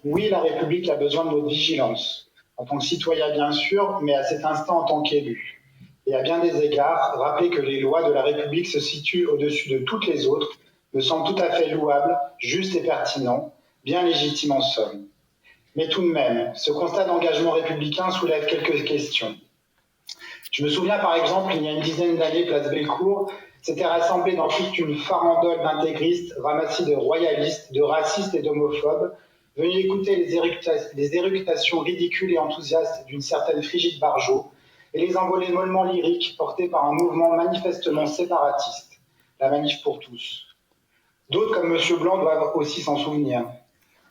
Oui, la République a besoin de notre vigilance, en tant que citoyen bien sûr, mais à cet instant en tant qu'élu. Et à bien des égards, rappeler que les lois de la République se situent au-dessus de toutes les autres me semble tout à fait louable, juste et pertinent, bien légitime en somme. Mais tout de même, ce constat d'engagement républicain soulève quelques questions. Je me souviens par exemple, il y a une dizaine d'années, place Bellecour s'était rassemblée dans toute une farandole d'intégristes, ramassis de royalistes, de racistes et d'homophobes, venus écouter les éructations ridicules et enthousiastes d'une certaine Frigide Barjot et les envolées mollement lyriques portées par un mouvement manifestement séparatiste, la Manif pour tous. D'autres, comme M. Blanc, doivent aussi s'en souvenir.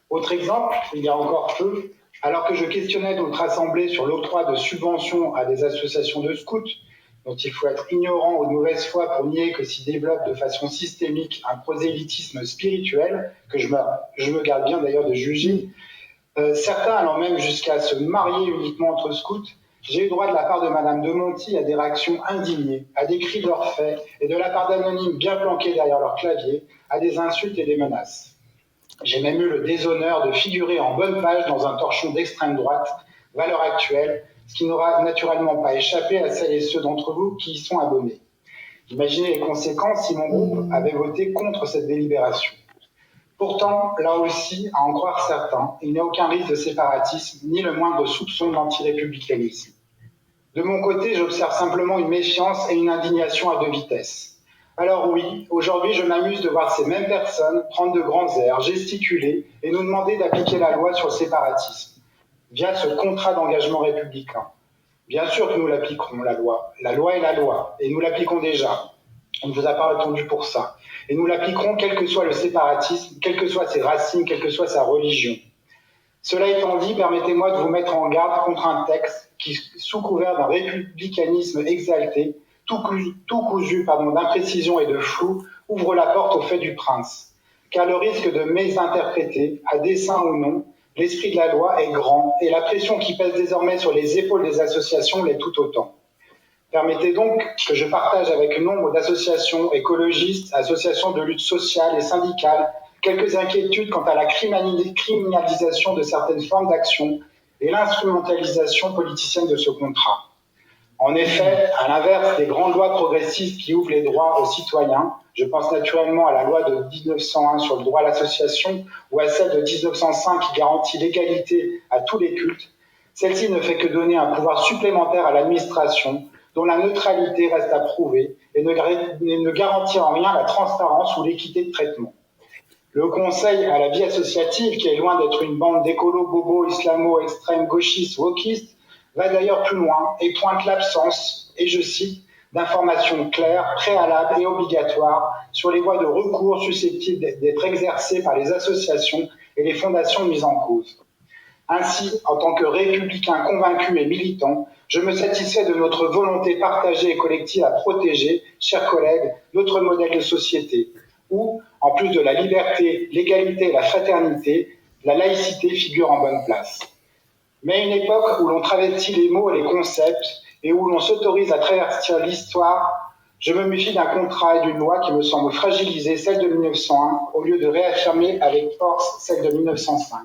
Autre exemple, il y a encore peu, alors que je questionnais notre assemblée sur l'octroi de subventions à des associations de scouts, dont il faut être ignorant ou de mauvaise foi pour nier que s'y développe de façon systémique un prosélytisme spirituel, que je me garde bien d'ailleurs de juger, certains allant même jusqu'à se marier uniquement entre scouts, j'ai eu droit de la part de Madame de Monti à des réactions indignées, à des cris d'orfraie, et de la part d'anonymes bien planqués derrière leur clavier, à des insultes et des menaces. J'ai même eu le déshonneur de figurer en bonne page dans un torchon d'extrême droite, valeur actuelle, ce qui n'aura naturellement pas échappé à celles et ceux d'entre vous qui y sont abonnés. Imaginez les conséquences si mon groupe avait voté contre cette délibération. Pourtant, là aussi, à en croire certains, il n'y a aucun risque de séparatisme, ni le moindre soupçon d'antirépublicanisme. De mon côté, j'observe simplement une méfiance et une indignation à deux vitesses. Alors oui, aujourd'hui, je m'amuse de voir ces mêmes personnes prendre de grands airs, gesticuler et nous demander d'appliquer la loi sur le séparatisme, via ce contrat d'engagement républicain. Bien sûr que nous l'appliquerons, la loi. La loi est la loi, et nous l'appliquons déjà. On ne vous a pas répondu pour ça. Et nous l'appliquerons quel que soit le séparatisme, quelles que soient ses racines, quelle que soit sa religion. Cela étant dit, permettez-moi de vous mettre en garde contre un texte qui, sous couvert d'un républicanisme exalté, tout cousu d'imprécision et de flou, ouvre la porte au fait du prince. Car le risque de mésinterpréter, à dessein ou non, l'esprit de la loi est grand et la pression qui pèse désormais sur les épaules des associations l'est tout autant. Permettez donc que je partage avec nombre d'associations écologistes, associations de lutte sociale et syndicales, quelques inquiétudes quant à la criminalisation de certaines formes d'action et l'instrumentalisation politicienne de ce contrat. En effet, à l'inverse des grandes lois progressistes qui ouvrent les droits aux citoyens, je pense naturellement à la loi de 1901 sur le droit à l'association ou à celle de 1905 qui garantit l'égalité à tous les cultes, celle-ci ne fait que donner un pouvoir supplémentaire à l'administration dont la neutralité reste à prouver et ne garantit en rien la transparence ou l'équité de traitement. Le Conseil à la vie associative, qui est loin d'être une bande d'écolos, bobos, islamo, extrêmes, gauchistes, wokistes, va d'ailleurs plus loin et pointe l'absence, et je cite, d'informations claires, préalables et obligatoires sur les voies de recours susceptibles d'être exercées par les associations et les fondations mises en cause. Ainsi, en tant que républicain convaincu et militant, je me satisfais de notre volonté partagée et collective à protéger, chers collègues, notre modèle de société, où, en plus de la liberté, l'égalité et la fraternité, la laïcité figure en bonne place. Mais à une époque où l'on travestit les mots et les concepts, et où l'on s'autorise à travestir l'histoire, je me méfie d'un contrat et d'une loi qui me semble fragiliser celle de 1901 au lieu de réaffirmer avec force celle de 1905.